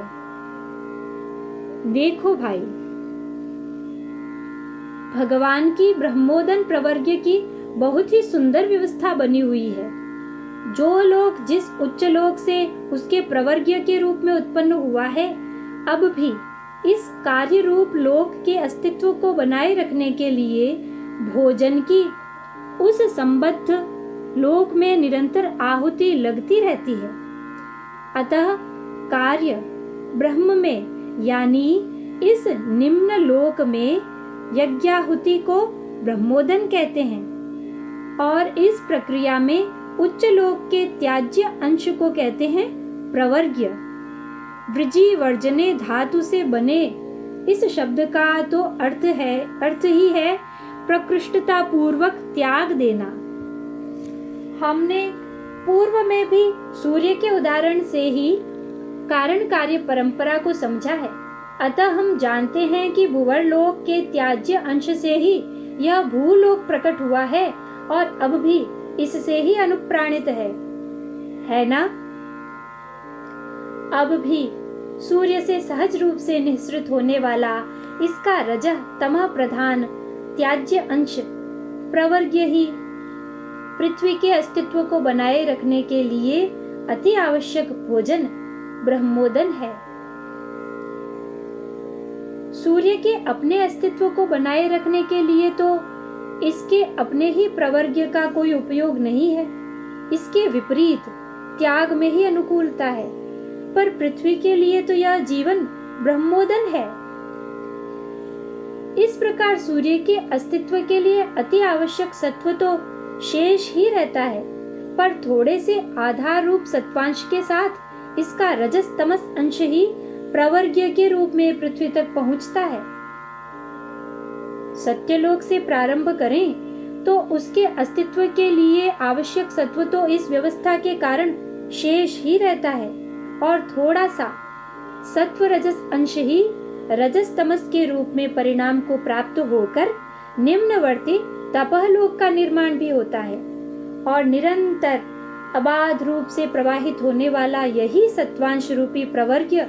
Speaker 1: देखो भाई, भगवान की ब्रह्मोदन प्रवर्ग्य की बहुत ही सुंदर व्यवस्था बनी हुई है। जो लोक जिस उच्च लोक से उसके प्रवर्ग्य के रूप में उत्पन्न हुआ है, अब भी इस कार्य रूप लोक के अस्तित्व को बनाए रखने के लिए भोजन की उस संबद्ध लोक में निरंतर आहुति लगती रहती है। अतः कार्य ब्रह्म में यानी इस निम्न लोक में यज्ञाहुति को ब्रह्मोदन कहते हैं और इस प्रक्रिया में उच्च लोक के त्याज्य अंश को कहते हैं प्रवर्ग्य। वृजी वर्जने धातु से बने इस शब्द का तो अर्थ ही है प्रकृष्टता पूर्वक त्याग देना। हमने पूर्व में भी सूर्य के उदाहरण से ही कारण कार्य परंपरा को समझा है। अतः हम जानते हैं कि भुवर्लोक के त्याज्य अंश से ही यह भूलोक प्रकट हुआ है और अब भी इससे ही अनुप्राणित है ना? अब भी सूर्य से सहज रूप से निःसृत होने वाला इसका रजः तमः प्रधान त्याज्य अंश प्रवर्ग्य ही पृथ्वी के अस्तित्व को बनाए रखने के लिए अति आवश्यक भोजन ब्रह्मोदन है। सूर्य के अपने अस्तित्व को बनाए रखने के लिए तो इसके अपने ही प्रवर्ग्य का कोई उपयोग नहीं है, इसके विपरीत त्याग में ही अनुकूलता है। पर पृथ्वी के लिए तो यह जीवन ब्रह्मोदन है। इस प्रकार सूर्य के अस्तित्व के लिए अति आवश्यक सत्व तो शेष ही रहता है, पर थोड़े से आधार रूप सत्वांश के साथ इसका रजस तमस अंश ही प्रवर्ग्य के रूप में पृथ्वी तक पहुंचता है। सत्यलोक से प्रारंभ करें तो उसके अस्तित्व के लिए आवश्यक सत्व तो इस व्यवस्था के कारण शेष ही रहता है और थोड़ा सा सत्व रजस अंश ही रजस तमस के रूप में परिणाम को प्राप्त होकर निम्नवर्ती तपहलोक का निर्माण भी होता है और निरंतर अबाध रूप से प्रवाहित होने वाला यही सत्वांश रूपी प्रवर्ग्य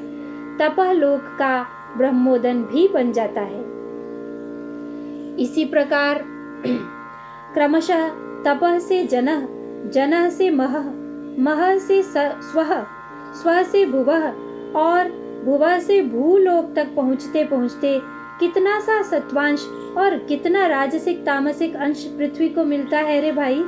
Speaker 1: तपहलोक का ब्रह्मोदन भी बन जाता है। इसी प्रकार क्रमशः तपह से जनः, जनः से महः, महः से स्वः, स्व से भुवः और भुवः से भूलोक तक पहुँचते पहुँचते कितना सा सत्वांश और कितना राजसिक तामसिक अंश पृथ्वी को मिलता है रे भाई।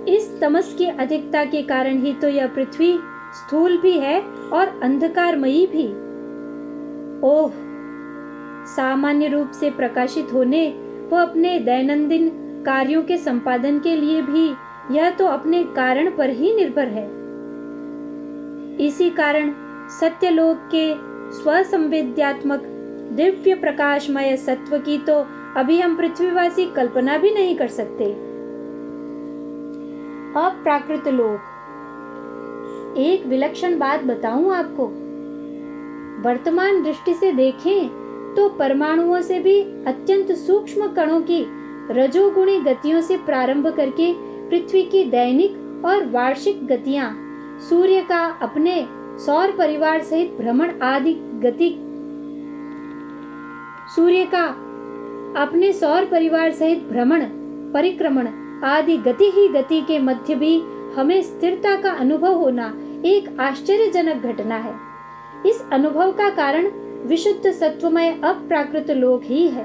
Speaker 1: इस तमस की अधिकता के कारण ही तो यह पृथ्वी स्थूल भी है और अंधकारमयी भी। ओह, सामान्य रूप से प्रकाशित होने व अपने दैनंदिन कार्यों के संपादन के लिए भी यह तो अपने कारण पर ही निर्भर है। इसी कारण सत्यलोक के स्वसंवेद्यात्मक दिव्य प्रकाशमय सत्व की तो अभी हम पृथ्वीवासी कल्पना भी नहीं कर सकते। अप्राकृत लोक। एक विलक्षण बात बताऊं आपको, वर्तमान दृष्टि से देखें तो परमाणुओं से भी अत्यंत सूक्ष्म कणों की रजोगुणी गतियों से प्रारंभ करके पृथ्वी की दैनिक और वार्षिक गतियां, सूर्य का अपने सौर परिवार सहित भ्रमण आदि गति, सूर्य का अपने सौर परिवार सहित भ्रमण परिक्रमण आदि गति ही गति के मध्य भी हमें स्थिरता का अनुभव होना एक आश्चर्यजनक घटना है। इस अनुभव का कारण विशुद्ध सत्वमय अप्राकृत लोक ही है।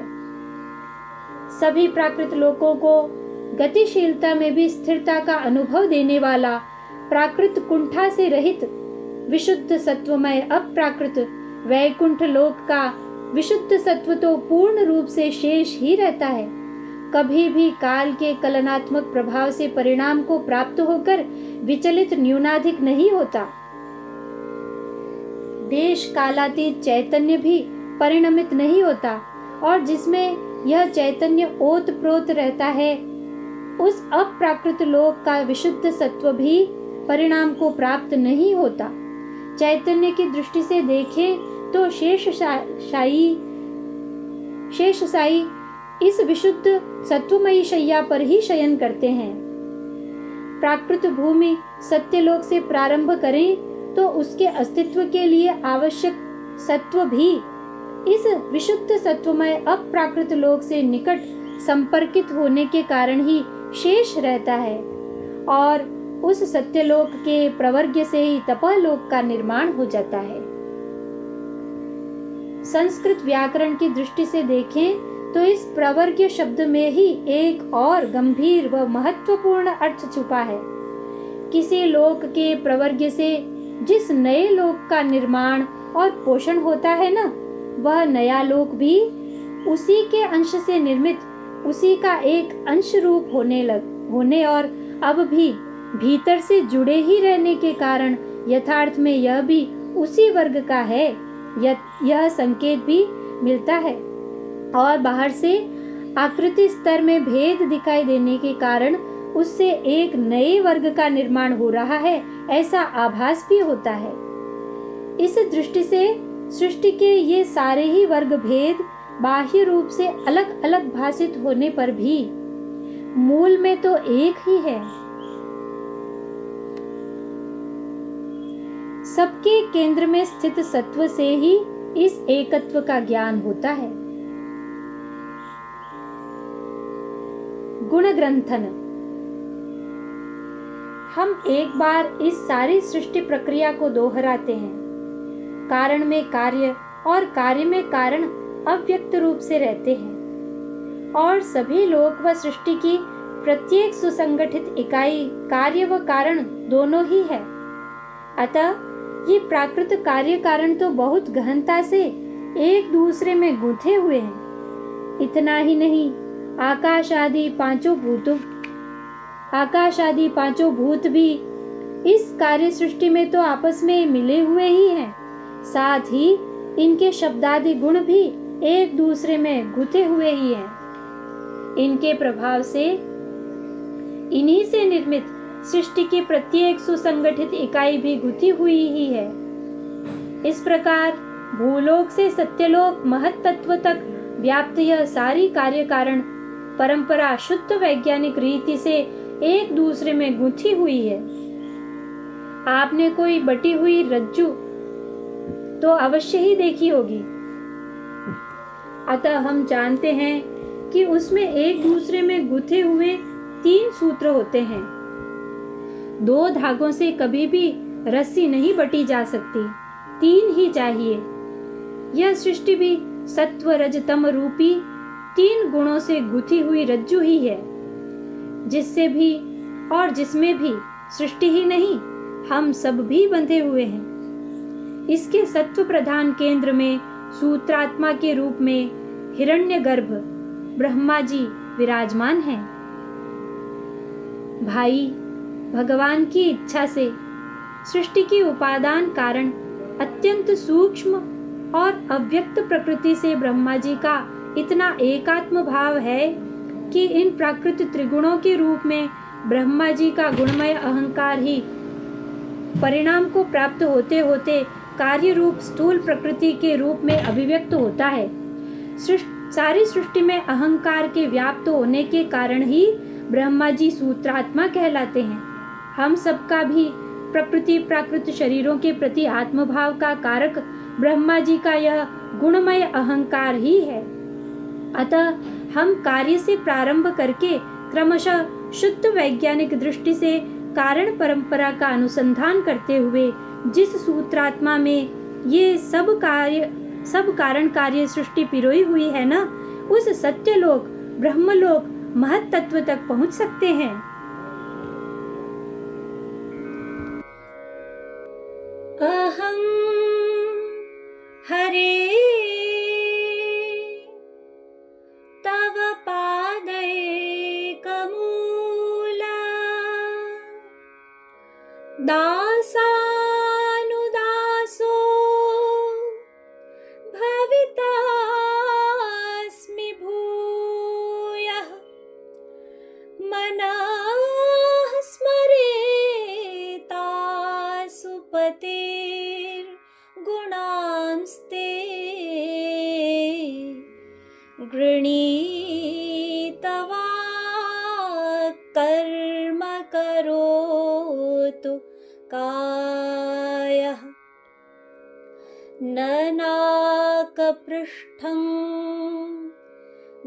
Speaker 1: सभी प्राकृत लोकों को गतिशीलता में भी स्थिरता का अनुभव देने वाला प्राकृत कुंठा से रहित विशुद्ध सत्वमय अप्राकृत वैकुंठ लोक का विशुद्ध सत्व तो पूर्ण रूप से शेष ही रहता है, कभी भी काल के कलनात्मक प्रभाव से परिणाम को प्राप्त होकर विचलित न्यूनाधिक नहीं होता। देश कालातीत चैतन्य भी परिणमित नहीं होता और जिसमें यह चैतन्य ओत प्रोत रहता है, उस अप्राकृत लोक का विशुद्ध सत्व भी परिणाम को प्राप्त नहीं होता। चैतन्य की दृष्टि से देखें तो शेष साई इस विशुद्ध सत्वमयी शैया पर ही शयन करते हैं। प्राकृत भूमि सत्यलोक से प्रारंभ करें तो उसके अस्तित्व के लिए आवश्यक सत्व भी इस विशुद्ध सत्वमय अप्राकृत लोक से निकट संपर्कित होने के कारण ही शेष रहता है और उस सत्यलोक के प्रवर्ग्य से ही तपलोक का निर्माण हो जाता है। संस्कृत व्याकरण की दृष्टि से देखें तो इस प्रवर्ग्य शब्द में ही एक और गंभीर व महत्वपूर्ण अर्थ छुपा है। किसी लोक के प्रवर्ग्य से जिस नए लोक का निर्माण और पोषण होता है ना, वह नया लोक भी उसी के अंश से निर्मित, उसी का एक अंश रूप होने और अब भी भीतर से जुड़े ही रहने के कारण यथार्थ में यह भी उसी वर्ग का है, यह संकेत भी मिलता है। और बाहर से आकृति स्तर में भेद दिखाई देने के कारण उससे एक नए वर्ग का निर्माण हो रहा है, ऐसा आभास भी होता है। इस दृष्टि से सृष्टि के ये सारे ही वर्ग भेद बाह्य रूप से अलग अलग भाषित होने पर भी मूल में तो एक ही है। सबके केंद्र में स्थित सत्व से ही इस एकत्व का ज्ञान होता है। गुण ग्रंथन। हम एक बार इस सारी सृष्टि प्रक्रिया को दोहराते हैं। कारण में कार्य और कार्य में कारण अव्यक्त रूप से रहते हैं और सभी लोक व सृष्टि की प्रत्येक सुसंगठित इकाई कार्य व कारण दोनों ही है। अतः ये प्राकृत कार्य कारण तो बहुत गहनता से एक दूसरे में गुंथे हुए हैं। इतना ही नहीं, आकाश आदि पांचों भूत भी इस कार्य सृष्टि में तो आपस में मिले हुए ही हैं। साथ ही इनके शब्दादि गुण भी एक दूसरे में गुंथे हुए ही हैं। इनके प्रभाव से इन्हीं से निर्मित सृष्टि की प्रत्येक सुसंगठित इकाई भी गुंथी हुई ही है। इस प्रकार भूलोक से सत्यलोक महत्तत्व तक व्याप्त यह सारी कार्य कारण परंपरा शुद्ध वैज्ञानिक रीति से एक दूसरे में गुंथी हुई है। आपने कोई बटी हुई रज्जू तो अवश्य ही देखी होगी। अतः हम जानते हैं कि उसमें एक दूसरे में गुंथे हुए 3 सूत्र होते हैं। 2 धागों से कभी भी रस्सी नहीं बटी जा सकती, 3 ही चाहिए। यह सृष्टि भी सत्व रज तम रूपी 3 गुणों से गुंथी हुई रज्जू ही है, जिससे भी और जिसमें भी सृष्टि ही नहीं, हम सब भी बंधे हुए हैं। इसके सत्व प्रधान केंद्र में सूत्रात्मा के रूप में हिरण्यगर्भ ब्रह्मा जी विराजमान हैं। भाई, भगवान की इच्छा से सृष्टि की उपादान कारण अत्यंत सूक्ष्म और अव्यक्त प्रकृति से ब्रह्मा जी का इतना एकात्म भाव है कि इन प्राकृत त्रिगुणों के रूप में ब्रह्मा जी का गुणमय अहंकार ही परिणाम को प्राप्त होते होते कार्य रूप स्थूल प्रकृति के रूप में अभिव्यक्त होता है। सारी सृष्टि में अहंकार के व्याप्त होने के कारण ही ब्रह्मा जी सूत्रात्मा कहलाते हैं। हम सबका भी प्रकृति प्राकृत शरीरों के प्रति आत्मभाव का कारक ब्रह्मा जी का यह गुणमय अहंकार ही है। अतः हम कार्य से प्रारंभ करके क्रमशः शुद्ध वैज्ञानिक दृष्टि से कारण परंपरा का अनुसंधान करते हुए जिस सूत्रात्मा में ये सब कारण कार्य सृष्टि पिरोई हुई है ना, उस सत्यलोक ब्रह्मलोक महत तत्व तक पहुंच सकते हैं। अहं हरे तव पादैकमूला दासानुदासो भवितास्मि भूयः मनः स्मरेतासु पतेर्गुणांस्ते गृणीतवा कर्म करोतु कायः न नाकपृष्ठं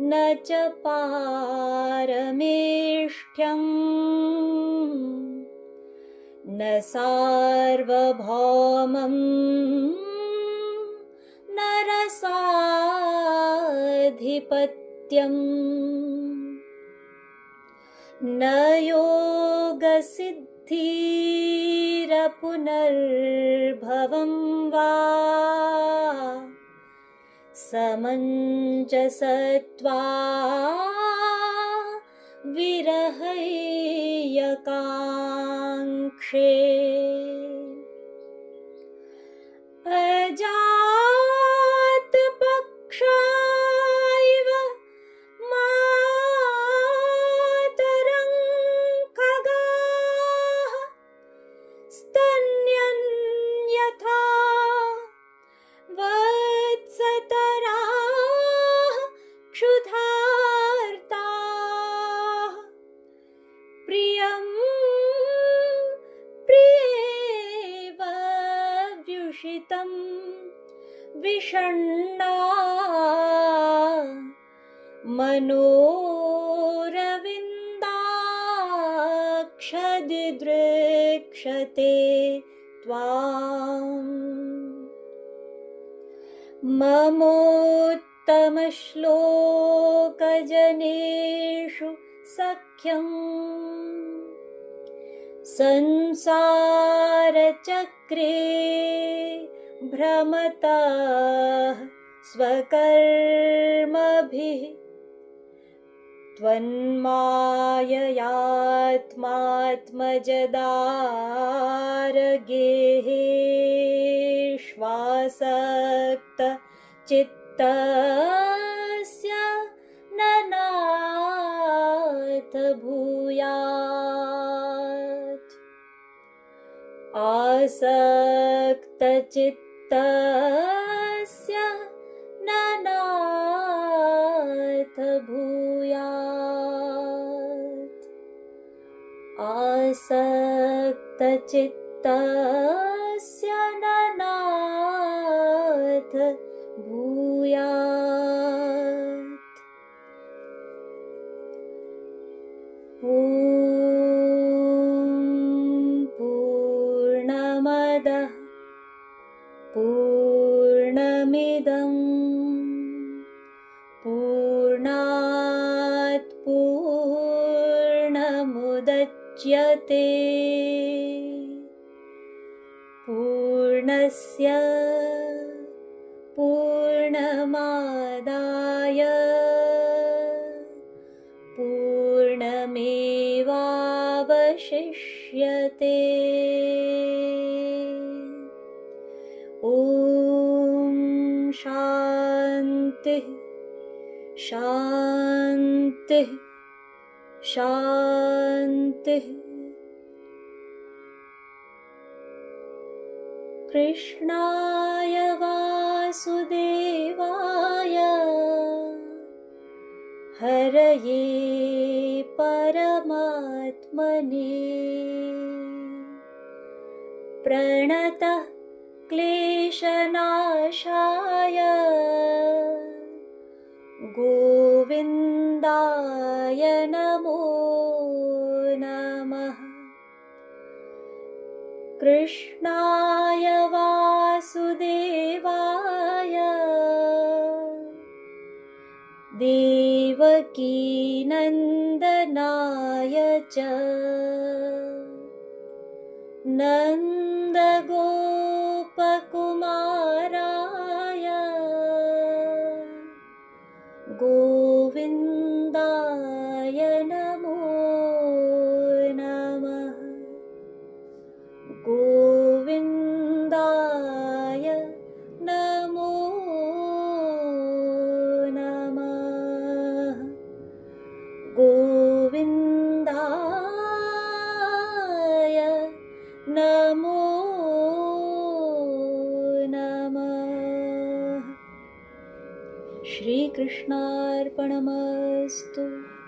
Speaker 1: न च पारमेष्ठ्यं न सार्वभौमं न रसाधिपत्यम् न योगसिद्धिरपुनर्भवं वा समञ्जसत्वा विरहयकाङ्क्षे अजातपक्षायव मातरं खगाः स्तन्यन्यथा वत्सतराः क्षुधार्ताः प्रियं प्रियेव व्युषितं विषण्णा मनोरविन्दाक्षदिदृक्षते त्वाम् ममोत्तमश्लोकजनेषु सख्यं संसारचक्रे भ्रमतः स्वकर्मभिः त्वन्माययात्मात्मजदारगेहेष्वासक्त चित्तस्य न नाथ भूयात् आसक्तचित्तस्य न नाथ भूयात् आसक्तचित्तस्य न नाथ भूयात्। ॐ पूर्णमदः पूर्णमिदं पूर्णात् पूर्णमुदच्यते पूर्णस्य पूर्णमादाय पूर्णमेवावशिष्यते। ॐ शांति शांति शांति। कृष्णाय वासुदेवाय हरये परमात्मने प्रणतः क्लेशनाशाय गोविन्दाय नमो नमः। कृष्णाय वासुदेवाय देवकीनन्दनाय च नन्दगोपकुमाराय गोविन्दाय नमो नमः। गोविन्दाय नमो नमः। गोविन्दाय नमो नमः। श्रीकृष्णार्पणमस्तु।